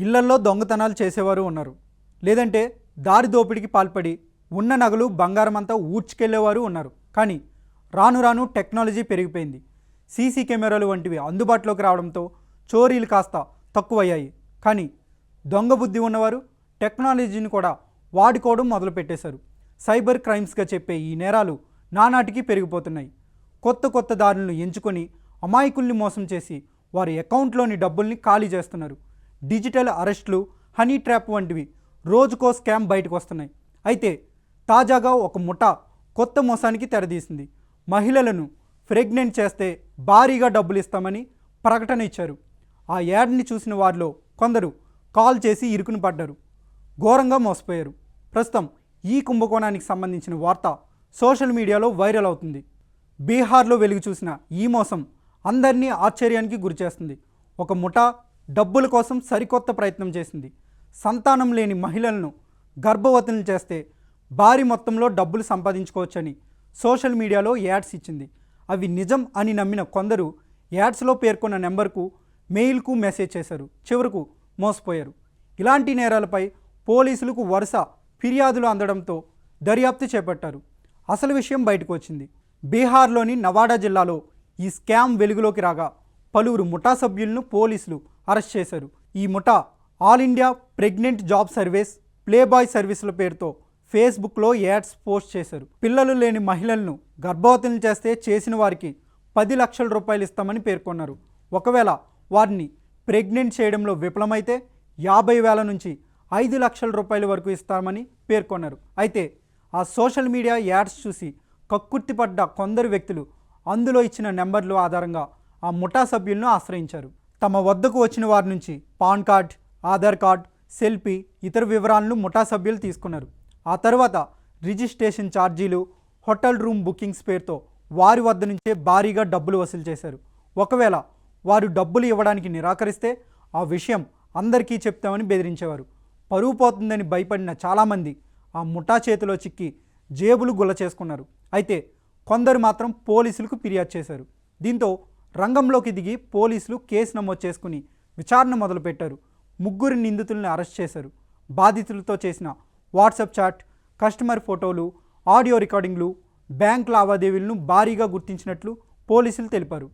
ఇళ్లల్లో దొంగతనాలు చేసేవారు ఉన్నారు. లేదంటే దారి దోపిడీకి పాల్పడి ఉన్న నగలు బంగారం అంతా ఊడ్చుకెళ్లేవారు ఉన్నారు. కానీ రాను రాను టెక్నాలజీ పెరిగిపోయింది. సీసీ కెమెరాలు వంటివి అందుబాటులోకి రావడంతో చోరీలు కాస్త తక్కువయ్యాయి. కానీ దొంగ బుద్ధి ఉన్నవారు టెక్నాలజీని కూడా వాడుకోవడం మొదలుపెట్టేశారు. సైబర్ క్రైమ్స్గా చెప్పే ఈ నేరాలు నానాటికి పెరిగిపోతున్నాయి. కొత్త కొత్త దారులను ఎంచుకొని అమాయకుల్ని మోసం చేసి వారి అకౌంట్లోని డబ్బుల్ని ఖాళీ చేస్తున్నారు. డిజిటల్ అరెస్టులు, హనీ ట్రాప్ వంటివి రోజుకో స్కామ్ బయటకు వస్తున్నాయి. అయితే తాజాగా ఒక ముఠా కొత్త మోసానికి తెరదీసింది. మహిళలను ప్రెగ్నెంట్ చేస్తే భారీగా డబ్బులు ఇస్తామని ప్రకటన ఇచ్చారు. ఆ యాడ్ని చూసిన వారిలో కొందరు కాల్ చేసి ఇరుకుని పడ్డారు, ఘోరంగా మోసపోయారు. ప్రస్తుతం ఈ కుంభకోణానికి సంబంధించిన వార్త సోషల్ మీడియాలో వైరల్ అవుతుంది. బీహార్లో వెలుగు చూసిన ఈ మోసం అందరినీ ఆశ్చర్యానికి గురిచేస్తుంది. ఒక ముఠా డబ్బుల కోసం సరికొత్త ప్రయత్నం చేసింది. సంతానం లేని మహిళలను గర్భవతులను చేస్తే భారీ మొత్తంలో డబ్బులు సంపాదించుకోవచ్చని సోషల్ మీడియాలో యాడ్స్ ఇచ్చింది. అవి నిజం అని నమ్మిన కొందరు యాడ్స్లో పేర్కొన్న నెంబర్కు మెయిల్కు మెసేజ్ చేశారు. చివరకు మోసపోయారు. ఇలాంటి నేరాలపై పోలీసులకు వరుస ఫిర్యాదులు అందడంతో దర్యాప్తు చేపట్టారు. అసలు విషయం బయటకు వచ్చింది. బీహార్లోని నవాడా జిల్లాలో ఈ స్కామ్ వెలుగులోకి రాగా పలువురు ముఠా సభ్యులను పోలీసులు అరెస్ట్ చేశారు. ఈ ముఠా all India pregnant job service, playboy సర్వీసుల పేరుతో ఫేస్బుక్లో యాడ్స్ పోస్ట్ చేశారు. పిల్లలు లేని మహిళలను గర్భవతులను చేస్తే చేసిన వారికి 10 లక్షల రూపాయలు ఇస్తామని పేర్కొన్నారు. ఒకవేళ వారిని ప్రెగ్నెంట్ చేయడంలో విఫలమైతే 50,000 నుంచి 5 లక్షల రూపాయల వరకు ఇస్తామని పేర్కొన్నారు. అయితే ఆ సోషల్ మీడియా యాడ్స్ చూసి కక్కుర్తిపడ్డ కొందరు వ్యక్తులు అందులో ఇచ్చిన నెంబర్ల ఆధారంగా ఆ ముఠా సభ్యులను ఆశ్రయించారు. తమ వద్దకు వచ్చిన వారి నుంచి pan card, Aadhaar card, selfie, ఇతర వివరాలను ముఠా సభ్యులు తీసుకున్నారు. ఆ తర్వాత రిజిస్ట్రేషన్ ఛార్జీలు, హోటల్ రూమ్ బుకింగ్స్ పేరుతో వారి వద్ద నుంచే భారీగా డబ్బులు వసూలు చేశారు. ఒకవేళ వారు డబ్బులు ఇవ్వడానికి నిరాకరిస్తే ఆ విషయం అందరికీ చెప్తామని బెదిరించేవారు. పరువు పోతుందని భయపడిన చాలామంది ఆ ముఠా చేతిలో చిక్కి జేబులు గుల్ల చేసుకున్నారు. అయితే కొందరు మాత్రం పోలీసులకు ఫిర్యాదు చేశారు. దీంతో రంగంలోకి దిగి పోలీసులు కేసు నమోదు చేసుకుని విచారణ మొదలుపెట్టారు. 3 నిందితులను అరెస్ట్ చేశారు. బాధితులతో చేసిన వాట్సాప్ చాట్, కస్టమర్ ఫోటోలు, ఆడియో రికార్డింగ్లు, బ్యాంక్ లావాదేవీలను భారీగా గుర్తించినట్లు పోలీసులు తెలిపారు.